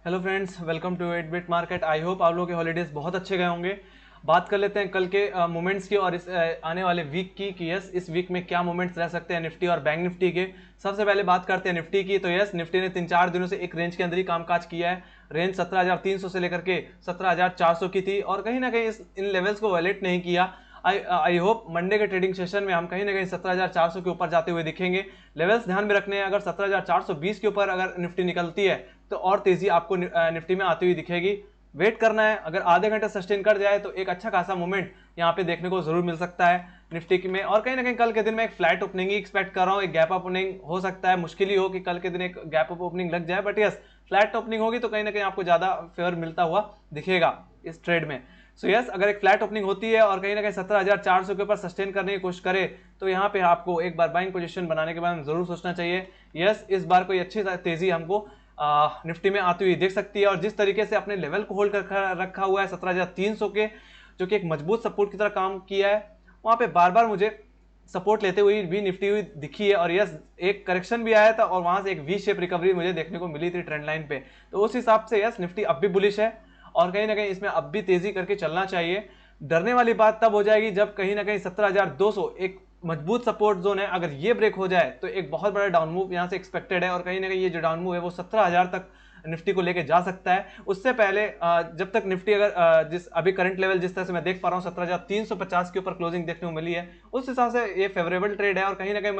Hello friends, welcome to 8 bit market. I hope आप लोगों के हॉलीडेज बहुत अच्छे गए होंगे। बात कर लेते हैं कल के मोमेंट्स की और इस आने वाले वीक की कि यस इस वीक में क्या मोमेंट्स रह सकते हैं निफ्टी और बैंक निफ्टी के। सबसे पहले बात करते हैं निफ्टी की। तो यस निफ्टी ने 3-4 दिनों से एक रेंज के अंदर ही कामकाज किया है। रेंज 17,300 से लेकर के 17,400 की थी और कहीं ना कहीं इन लेवल्स को वैलेट नहीं किया। आई होप मंडे के ट्रेडिंग सेशन में हम कहीं ना कहीं 17,400 के ऊपर जाते हुए दिखेंगे। लेवल्स ध्यान में रखने हैं, अगर 17,420 के ऊपर अगर निफ्टी निकलती है तो और तेजी आपको निफ्टी में आती हुई दिखेगी। वेट करना है, अगर आधे घंटे सस्टेन कर जाए तो एक अच्छा खासा मूवमेंट यहाँ पे देखने को जरूर मिल सकता है निफ्टी में। और कहीं ना कहीं कल के दिन में एक फ्लैट ओपनिंग ही एक्सपेक्ट कर रहा हूँ। एक गैप ओपनिंग हो सकता है, मुश्किल ही हो कि कल के दिन एक गैप अप ओपनिंग लग जाए, बट यस फ्लैट ओपनिंग होगी तो कहीं ना कहीं आपको ज्यादा फेवर मिलता हुआ दिखेगा इस ट्रेड में। सो यस अगर एक फ्लैट ओपनिंग होती है और कहीं ना कहीं 17,400 के ऊपर सस्टेन करने की कोशिश करे तो यहाँ पे आपको एक बार बाइंग पोजीशन बनाने के बारे में जरूर सोचना चाहिए। यस इस बार कोई अच्छी तेजी हमको निफ्टी में आती हुई देख सकती है और जिस तरीके से अपने लेवल को होल्ड कर रखा हुआ है 17,300 के, जो कि एक मजबूत सपोर्ट की तरह काम किया है, वहां पे बार बार मुझे सपोर्ट लेते हुए भी निफ्टी हुई दिखी है। और यस एक करेक्शन भी आया था और वहां से एक वी शेप रिकवरी मुझे देखने को मिली थी ट्रेंड लाइन पे। तो उस हिसाब से यस निफ्टी अब भी बुलिश है और कहीं ना कहीं इसमें अब भी तेजी करके चलना चाहिए। डरने वाली बात तब हो जाएगी जब कहीं ना कहीं 17,200 एक मजबूत सपोर्ट जोन है, अगर ये ब्रेक हो जाए तो एक बहुत बड़ा डाउन मूव यहां से एक्सपेक्टेड है और कहीं ना कहीं ये जो डाउन मूव है वो 17,000 तक निफ्टी को लेके जा सकता है। उससे पहले जब तक निफ्टी अगर जिस अभी करंट लेवल जिस तरह से मैं देख पा रहा हूँ 17,350 के ऊपर क्लोजिंग देखने को मिली है, उस हिसाब से ये फेवरेबल ट्रेड है और कहीं ना कहीं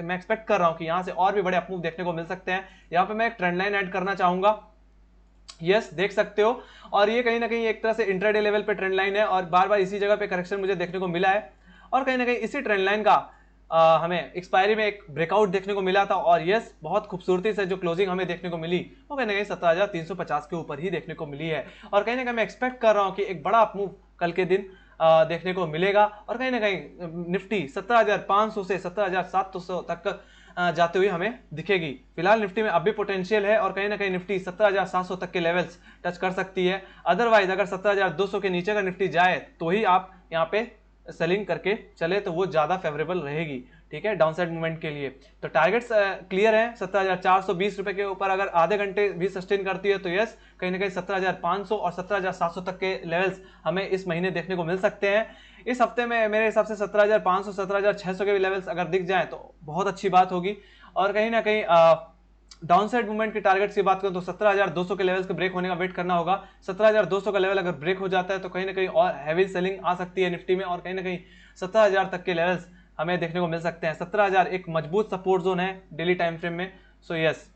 मैं एक्सपेक्ट कर रहा हूँ कि यहाँ से और भी बड़े अपमूव देखने को मिल सकते हैं। यहाँ पे मैं एक ट्रेंड लाइन ऐड करना चाहूंगा। यस देख सकते हो, और ये कहीं ना कहीं एक तरह से इंट्राडे लेवल पे ट्रेंड लाइन है और बार बार इसी जगह पे करेक्शन मुझे देखने को मिला है और कहीं ना कहीं इसी ट्रेंड लाइन का हमें एक्सपायरी में एक ब्रेकआउट देखने को मिला था। और यस बहुत खूबसूरती से जो क्लोजिंग हमें देखने को मिली वो कहीं ना कहीं 17,350 के ऊपर ही देखने को मिली है और कहीं ना कहीं मैं एक्सपेक्ट कर रहा हूँ कि एक बड़ा अपमूव कल के दिन देखने को मिलेगा और कहीं ना कहीं निफ्टी 17,500 से 17,700 तक जाते हुए हमें दिखेगी। फिलहाल निफ्टी में अभी पोटेंशियल है और कहीं ना कहीं निफ्टी 17,700 तक के लेवल्स टच कर सकती है। अदरवाइज अगर 17,200 के नीचे का निफ्टी जाए तो ही आप यहाँ पे सेलिंग करके चले तो वो ज्यादा फेवरेबल रहेगी, ठीक है, डाउनसाइड मूवमेंट के लिए। तो टारगेट्स क्लियर है, 17,420 रुपए के ऊपर अगर आधे घंटे भी सस्टेन करती है तो यस कहीं ना कहीं 17,500 और 17,700 तक के लेवल्स हमें इस महीने देखने को मिल सकते हैं। इस हफ्ते में मेरे हिसाब से 17,500 17,600 के भी लेवल्स अगर दिख जाए तो बहुत अच्छी बात होगी। और कहीं ना कहीं डाउनसाइड मूवमेंट की टारगेट्स की बात करूं तो 17,200 के लेवल्स के ब्रेक होने का वेट करना होगा। 17,200 का लेवल अगर ब्रेक हो जाता है तो कहीं ना कहीं और हैवी सेलिंग आ सकती है निफ्टी में और कहीं ना कहीं 17,000 तक के लेवल्स हमें देखने को मिल सकते हैं। 17,000 एक मजबूत सपोर्ट जोन है डेली टाइम फ्रेम में। सो यस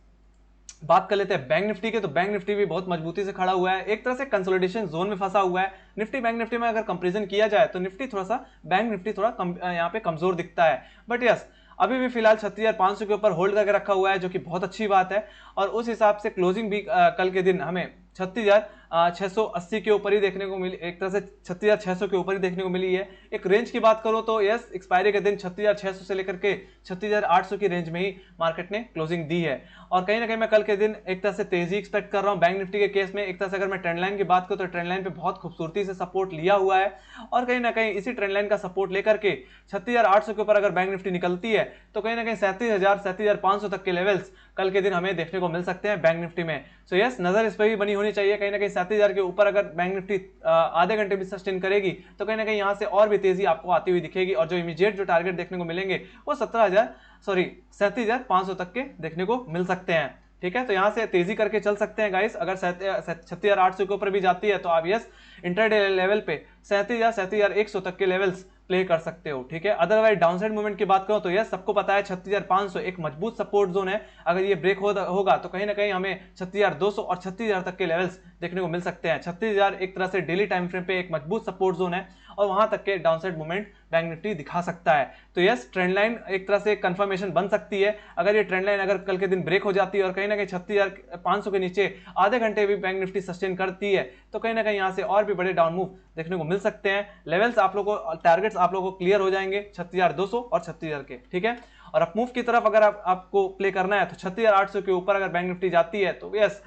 बात कर लेते हैं बैंक निफ्टी के। तो बैंक निफ्टी भी बहुत मजबूती से खड़ा हुआ है, एक तरह से कंसोलिडेशन जोन में फंसा हुआ है। निफ्टी बैंक निफ्टी में अगर कंपैरिजन किया जाए तो निफ्टी थोड़ा सा बैंक निफ्टी थोड़ा यहाँ पे कमजोर दिखता है, बट यस अभी भी फिलहाल 36,500 के ऊपर होल्ड करके रखा हुआ है, जो कि बहुत अच्छी बात है। और उस हिसाब से क्लोजिंग भी कल के दिन हमें 36,680 के ऊपर ही देखने को मिली, एक तरह से 36,600 के ऊपर ही देखने को मिली है। एक रेंज की बात करो तो यस एक्सपायरी के दिन 36,600 से लेकर के 36,800 की रेंज में ही मार्केट ने क्लोजिंग दी है और कहीं ना कहीं मैं कल के दिन एक तरह से तेजी एक्सपेक्ट कर रहा हूं बैंक निफ्टी के केस में। एक तरह से अगर मैं ट्रेंड लाइन की बात करूं तो ट्रेंड लाइन पे बहुत खूबसूरती से सपोर्ट लिया हुआ है और कहीं ना कहीं इसी ट्रेंड लाइन का सपोर्ट लेकर के 36,800 के ऊपर अगर बैंक निफ्टी निकलती है तो कहीं ना कहीं 37,000 37,500 तक के लेवल्स कल के दिन हमें देखने को मिल सकते हैं बैंक निफ्टी में। सो यस नजर इस पर भी बनी होनी चाहिए, कहीं ना कहीं 37,000 के ऊपर अगर बैंक निफ्टी आधे घंटे भी सस्टेन करेगी तो कहीं ना कहीं यहां से और भी तेजी आपको आती हुई दिखेगी और जो इमीडिएट जो टारगेट देखने को मिलेंगे वो 37,500 तक के देखने को मिल सकते हैं, ठीक है। तो यहां से तेजी करके चल सकते हैं गाइस। अगर 36,800 के ऊपर भी जाती है तो आप यस इंटरडे लेवल पे 37,100 तक के लेवल्स प्ले कर सकते हो, ठीक है। अदरवाइज डाउनसाइड मूवमेंट की बात करो तो यस सबको पता है 36,500 एक मजबूत सपोर्ट जोन है। अगर ये ब्रेक होगा तो कहीं ना कहीं हमें 36,200 और 36,000 तक के लेवल्स देखने को मिल सकते हैं। 36,000 एक तरह से डेली टाइम फ्रेम पे एक मजबूत सपोर्ट जोन है और वहां तक के डाउनसाइड मूवमेंट बैंक निफ्टी दिखा सकता है। तो यस ट्रेंड लाइन एक तरह से कंफर्मेशन बन सकती है। अगर ये ट्रेंड लाइन अगर कल के दिन ब्रेक हो जाती है और कहीं ना कहीं 36,500 के नीचे आधे घंटे भी बैंक निफ्टी सस्टेन करती है तो कहीं ना कहीं यहां से और भी बड़े डाउन मूव देखने को मिल सकते हैं। लेवल्स आप लोगों को टारगेट्स आप लोगों को क्लियर हो जाएंगे 36,200 और 36,000 के, ठीक है। और अप मूव की तरफ अगर आपको प्ले करना है तो 36,800 के ऊपर अगर बैंक निफ्टी जाती है तो यस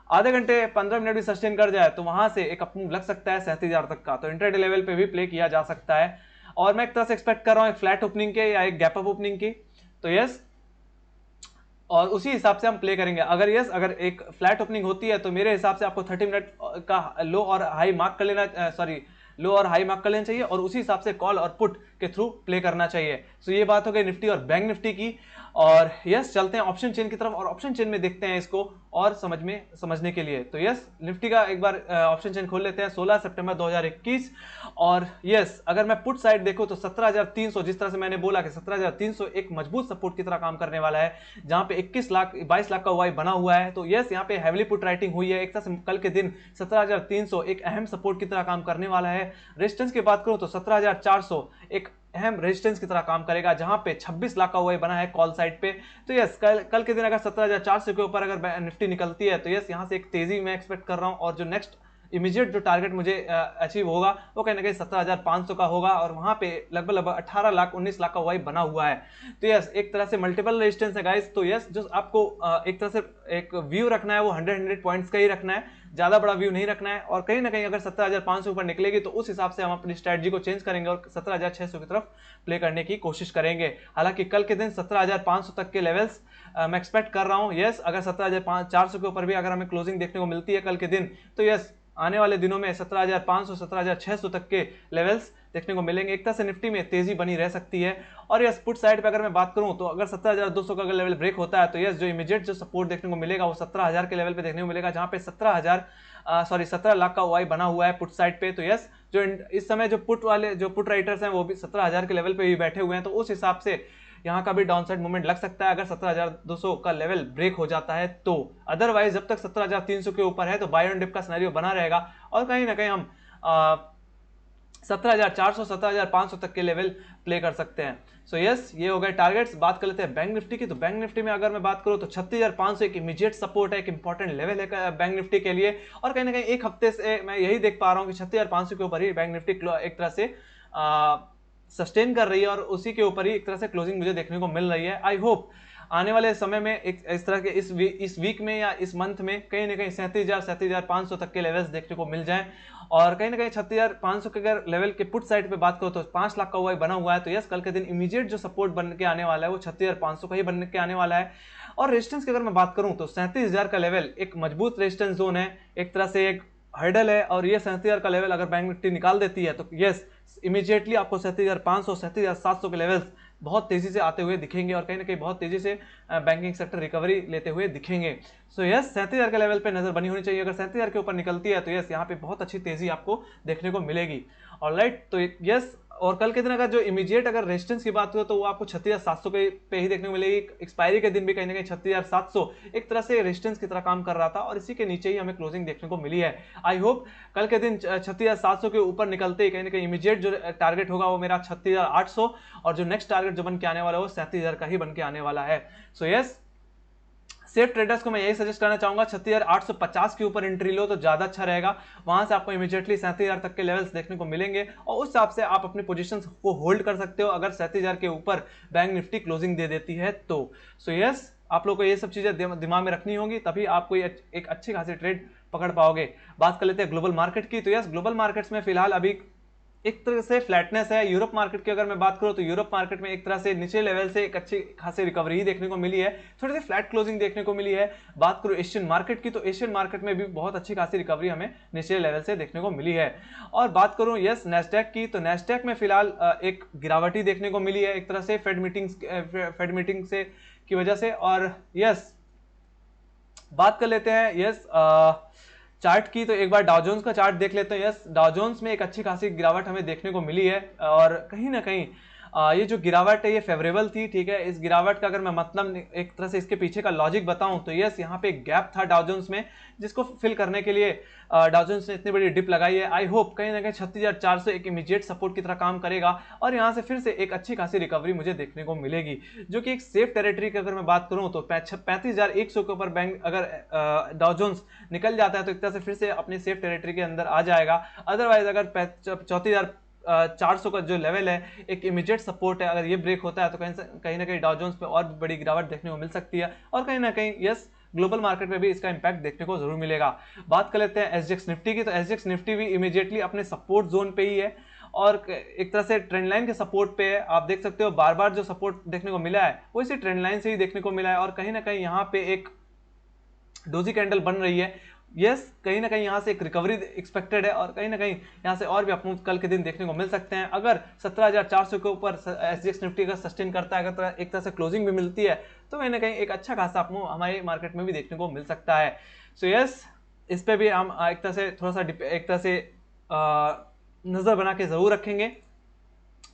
आधे घंटे 15 मिनट भी सस्टेन कर जाए तो वहां से एक अप मूव लग सकता है 37,000 तक का, तो इंट्राडे लेवल पे भी प्ले किया जा सकता है। और मैं एक तरह से एक्सपेक्ट कर रहा हूं एक फ्लैट ओपनिंग के या एक गैप अप ओपनिंग की। तो यस और उसी हिसाब से हम प्ले करेंगे। अगर यस अगर एक फ्लैट ओपनिंग होती है तो मेरे हिसाब से आपको 30 मिनट का लो और हाई मार्क कर लेना, सॉरी लो और हाई मार्क कर लेना चाहिए और उसी हिसाब से कॉल और पुट के थ्रू प्ले करना चाहिए। सो ये बात हो गई निफ्टी और बैंक निफ्टी की। और यस चलते हैं ऑप्शन चेन की तरफ और ऑप्शन चेन में देखते हैं इसको और समझने के लिए। तो यस निफ्टी का एक बार ऑप्शन चेन खोल लेते हैं 16 सितंबर 2021। और यस अगर मैं पुट साइड देखूं तो 17,300, जिस तरह से मैंने बोला कि 17,300 एक मजबूत सपोर्ट की तरह काम करने वाला है, जहां पे 22 लाख का वाई बना हुआ है। तो यस यहाँ पे हैवीली पुट राइटिंग हुई है। एक तरह से कल के दिन 17,300 एक अहम सपोर्ट की तरह काम करने वाला है। रेजिस्टेंस की बात करूं तो 17,400 एक अहम रेजिस्टेंस की तरह काम करेगा, जहां पे 26 लाख का वाई बना है कॉल साइड पे। तो यस कल के दिन अगर 17,400 के ऊपर अगर निफ्टी निकलती है तो यस यहां से एक तेजी मैं एक्सपेक्ट कर रहा हूं और जो नेक्स्ट इमीडिएट जो टारगेट मुझे अचीव होगा वो कहीं ना कहीं 17,500 का होगा और वहां पे लगभग 18 लाख 19 लाख का वाई बना हुआ है। तो यस एक तरह से मल्टीपल रेजिस्टेंस है गाइस। तो यस जो आपको एक तरह से एक व्यू रखना है वो 100 पॉइंट्स का ही रखना है, ज्यादा बड़ा व्यू नहीं रखना है। और कहीं ना कहीं अगर 17,500 ऊपर निकलेगी तो उस हिसाब से हम अपनी स्ट्रेटजी को चेंज करेंगे और 17,600 की तरफ प्ले करने की कोशिश करेंगे। हालांकि कल के दिन 17,500 तक के लेवल्स मैं एक्सपेक्ट कर रहा हूं। यस अगर 17,400 के ऊपर भी अगर हमें क्लोजिंग देखने को मिलती है कल के दिन तो यस आने वाले दिनों में 17,500 17,600 तक के लेवल्स देखने को मिलेंगे। एक तरह से निफ्टी में तेजी बनी रह सकती है। और यस पुट साइड पे अगर मैं बात करूं तो अगर 17,200 का अगर लेवल ब्रेक होता है तो यस जो इमीडिएट जो सपोर्ट देखने को मिलेगा वो 17,000 के लेवल पे देखने को मिलेगा, जहां पे 17 लाख का वाई बना हुआ है पुट साइड पे। तो यस जो इस समय जो पुट राइटर्स हैं वो भी 17,000 के लेवल पे भी बैठे हुए हैं। तो उस हिसाब से यहाँ का भी डाउनसाइड मूवमेंट लग सकता है अगर 17,200 का लेवल ब्रेक हो जाता है तो। अदरवाइज जब तक 17,300 के ऊपर है तो बाय ऑन डिप का सिनेरियो बना रहेगा और कहीं ना कहीं हम 17,400 17,500 तक के लेवल प्ले कर सकते हैं। सो यस ये हो गए टारगेट्स। बात कर लेते हैं बैंक निफ्टी की। तो बैंक निफ्टी में अगर मैं बात करूं तो 36,500 एक इमीडिएट सपोर्ट है, एक इंपॉर्टेंट लेवल है बैंक निफ्टी के लिए। और कहीं ना कहीं एक हफ्ते से मैं यही देख पा रहा हूं कि 36,500 के ऊपर ही बैंक निफ्टी एक तरह से सस्टेन कर रही है और उसी के ऊपर ही एक तरह से क्लोजिंग मुझे देखने को मिल रही है। आई होप आने वाले समय में एक इस तरह के इस वीक में या इस मंथ में कहीं ना कहीं 37,500 तक के लेवल्स देखने को मिल जाएं। और कहीं ना कहीं 36,500 के अगर लेवल के पुट साइड पे बात करो तो 5 लाख का वाई बना हुआ है। तो यस कल के दिन इमीडिएट जो सपोर्ट बन के आने वाला है वो 36,500 का ही बन के आने वाला है। और रेजिस्टेंस की अगर मैं बात करूं तो 37,000 का लेवल एक मजबूत रेजिस्टेंस जोन है, एक तरह से एक हर्डल है। और ये 37,000 का लेवल अगर बैंक निफ्टी निकाल देती है तो यस इमीडिएटली आपको 37,500 37,700 के लेवल्स बहुत तेजी से आते हुए दिखेंगे और कहीं ना कहीं बहुत तेजी से बैंकिंग सेक्टर रिकवरी लेते हुए दिखेंगे। सो यस 37,000 के लेवल पे नजर बनी होनी चाहिए। अगर 37,000 के ऊपर निकलती है तो यस यहाँ पे बहुत अच्छी तेजी आपको देखने को मिलेगी। ऑलराइट तो यस और कल के दिन अगर जो इमीडिएट अगर रेजिस्टेंस की बात हो तो वो आपको 36,700 पे ही देखने को मिलेगी। एक्सपायरी के दिन भी कहीं ना कहीं 36,700 एक तरह से रेजिस्टेंस की तरह काम कर रहा था और इसी के नीचे ही हमें क्लोजिंग देखने को मिली है। आई होप कल के दिन 36,700 के ऊपर निकलते ही कहीं ना कहीं इमीडिएट जो टारगेट होगा वो मेरा 36,800 और जो नेक्स्ट टारगेट जो बन के आने वाला है वो 37,000 का ही बन के आने वाला है। सो यस सेफ ट्रेडर्स को मैं यही सजेस्ट करना चाहूंगा 36,850 के ऊपर एंट्री लो तो ज्यादा अच्छा रहेगा। वहां से आपको इमीडिएटली 37,000 तक के लेवल्स देखने को मिलेंगे और उस हिसाब से आप अपनी पोजीशंस को होल्ड कर सकते हो अगर 37,000 के ऊपर बैंक निफ्टी क्लोजिंग दे देती है तो। सो यस आप लोग को ये सब चीजें दिमाग में रखनी होगी तभी आप कोई एक अच्छी खासी ट्रेड पकड़ पाओगे। बात कर लेते हैं ग्लोबल मार्केट की। तो यस ग्लोबल मार्केट्स में फिलहाल अभी एक तरह से फ्लैटनेस है। यूरोप मार्केट की अगर मैं बात करूं तो यूरोप मार्केट में एक तरह से निचले लेवल से एक अच्छी खासी रिकवरी ही देखने को मिली है, थोड़ी सी फ्लैट क्लोजिंग देखने को मिली है। बात करूं एशियन मार्केट की तो एशियन मार्केट में भी बहुत अच्छी खासी रिकवरी हमें निचले लेवल से देखने को मिली है। और बात करूं यस नेस्डैक की तो नेस्डैक में फिलहाल एक गिरावट ही देखने को मिली है एक तरह से फेड मीटिंग से की वजह से। और यस बात कर लेते हैं यस चार्ट की। तो एक बार डाउ जोन्स का चार्ट देख लेते हैं। यस डाउ जोन्स में एक अच्छी खासी गिरावट हमें देखने को मिली है और कहीं ना कहीं ये जो गिरावट है ये फेवरेबल थी, ठीक है। इस गिरावट का अगर मैं मतलब एक तरह से इसके पीछे का लॉजिक बताऊं तो यस यहाँ पे एक गैप था डाउ जोन्स में जिसको फिल करने के लिए डाउ जोन्स ने इतनी बड़ी डिप लगाई है। आई होप कहीं ना कहीं 36,400 एक इमीडिएट सपोर्ट की तरह काम करेगा और यहाँ से फिर से एक अच्छी खासी रिकवरी मुझे देखने को मिलेगी जो कि एक सेफ टेरिटरी की अगर मैं बात करूं तो 35,100 के ऊपर बैंक अगर डाउ जोन्स निकल जाता है तो एक तरह से फिर से अपनी सेफ टेरिटरी के अंदर आ जाएगा। अदरवाइज अगर 34,400 का जो लेवल है एक इमीडिएट सपोर्ट है, अगर ये ब्रेक होता है तो कहीं ना कहीं डाउ जोन्स पे और बड़ी गिरावट देखने को मिल सकती है और कहीं ना कहीं यस ग्लोबल मार्केट में भी इसका इंपैक्ट देखने को जरूर मिलेगा। बात कर लेते हैं एसजीएक्स निफ्टी की। तो एसजीएक्स निफ्टी भी इमीडिएटली अपने सपोर्ट जोन पे ही है और एक तरह से ट्रेंड लाइन के सपोर्ट पे है। आप देख सकते हो बार बार जो सपोर्ट देखने को मिला है वो इसी ट्रेंड लाइन से ही देखने को मिला है, और कहीं ना कहीं यहाँ पे एक डोजी कैंडल बन रही है। यस, कहीं ना कहीं यहाँ से एक रिकवरी एक्सपेक्टेड है, और कहीं ना कहीं यहाँ से और भी अपमूव कल के दिन देखने को मिल सकते हैं। अगर 17,400 के ऊपर SGX निफ्टी का सस्टेन करता है, अगर एक तरह से क्लोजिंग भी मिलती है, तो कहीं ना कहीं एक अच्छा खासा अपमूव हमारे मार्केट में भी देखने को मिल सकता है। सो यस, इस पे भी हम एक तरह से थोड़ा सा एक तरह से नजर बना के जरूर रखेंगे।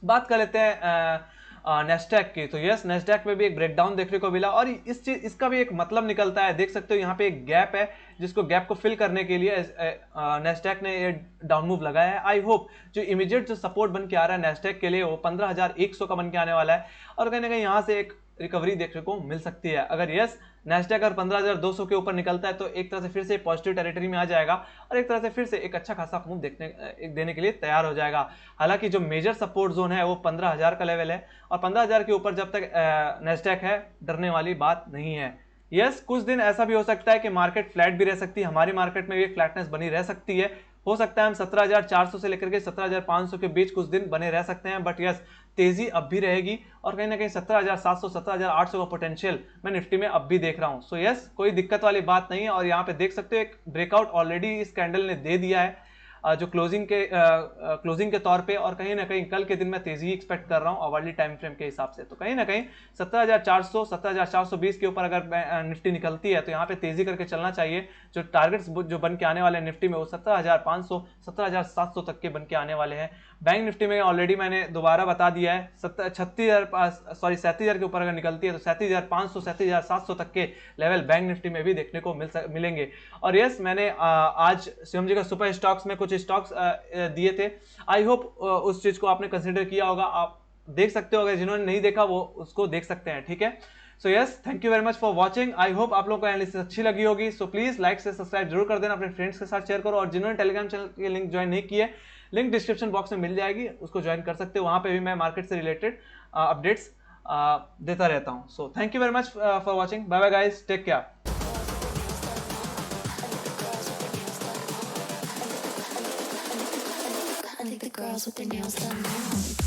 बात कर लेते हैं नेस्डैक की। तो यस, नेस्डैक में भी एक ब्रेकडाउन देखने को मिला, और इसका भी एक मतलब निकलता है। देख सकते हो यहाँ पे एक गैप है, जिसको गैप को फिल करने के लिए नेस्डैक ने ये डाउन मूव लगाया है। आई होप जो इमीडिएट जो सपोर्ट बन के आ रहा है नेस्डैक के लिए वो 15,100 का बन के आने वाला है, और कहीं ना कहीं यहाँ से एक रिकवरी देखने को मिल सकती है। अगर यस नेस्डैक अगर 15,200 के ऊपर निकलता है तो एक तरह से फिर से पॉजिटिव टेरिटरी में आ जाएगा, और एक तरह से फिर से एक अच्छा खासा मूव देने के लिए तैयार हो जाएगा। हालांकि जो मेजर सपोर्ट जोन है वो 15,000 का लेवल है, और 15,000 के ऊपर जब तक नेस्डैक है डरने वाली बात नहीं है। यस, कुछ दिन ऐसा भी हो सकता है कि मार्केट फ्लैट भी रह सकती है, हमारी मार्केट में भी फ्लैटनेस बनी रह सकती है। हो सकता है हम 17,400 से लेकर के 17,500 के बीच कुछ दिन बने रह सकते हैं, बट यस तेजी अब भी रहेगी, और कहीं ना कहीं 17,700 17,800 का पोटेंशियल मैं निफ्टी में अब भी देख रहा हूं। सो यस, कोई दिक्कत वाली बात नहीं है। और यहाँ पे देख सकते हो एक ब्रेकआउट ऑलरेडी इस कैंडल ने दे दिया है, जो क्लोजिंग के तौर पे, और कहीं ना कहीं कल के दिन मैं तेजी एक्सपेक्ट कर रहा हूं अवर्ली टाइम फ्रेम के हिसाब से। तो कहीं ना कहीं 17,400 17,420 के ऊपर अगर निफ्टी निकलती है तो यहाँ पे तेजी करके चलना चाहिए। जो टारगेट्स जो बन के आने वाले हैं निफ्टी में वो 17,500 17,700 तक के बन के आने वाले हैं। बैंक निफ्टी में ऑलरेडी मैंने दोबारा बता दिया है 37,000 के ऊपर अगर निकलती है तो 37,500 37,700 तक के लेवल बैंक निफ्टी में भी देखने को मिलेंगे। और यस, मैंने आज शिवम जी का सुपर स्टॉक्स में कुछ स्टॉक्स दिए थे। आई होप उस चीज को आपने कंसिडर किया होगा, आप देख सकते हो, अगर जिन्होंने नहीं देखा वो उसको देख सकते हैं। ठीक है, so yes, thank you very much for watching. I hope आप लोगों को एनालिसिस अच्छी लगी होगी। सो प्लीज लाइक से सब्सक्राइब जरूर कर देना, अपने फ्रेंड्स के साथ शेयर करो, और जिन्होंने टेलीग्राम चैनल के लिंक ज्वाइन नहीं किए, लिंक डिस्क्रिप्शन बॉक्स में मिल जाएगी, उसको ज्वाइन कर सकते हो। वहां पे भी मैं मार्केट से रिलेटेड अपडेट्स देता रहता हूं। So thank you very much for watching. Bye bye guys, take care. I think the girls with their nails done now.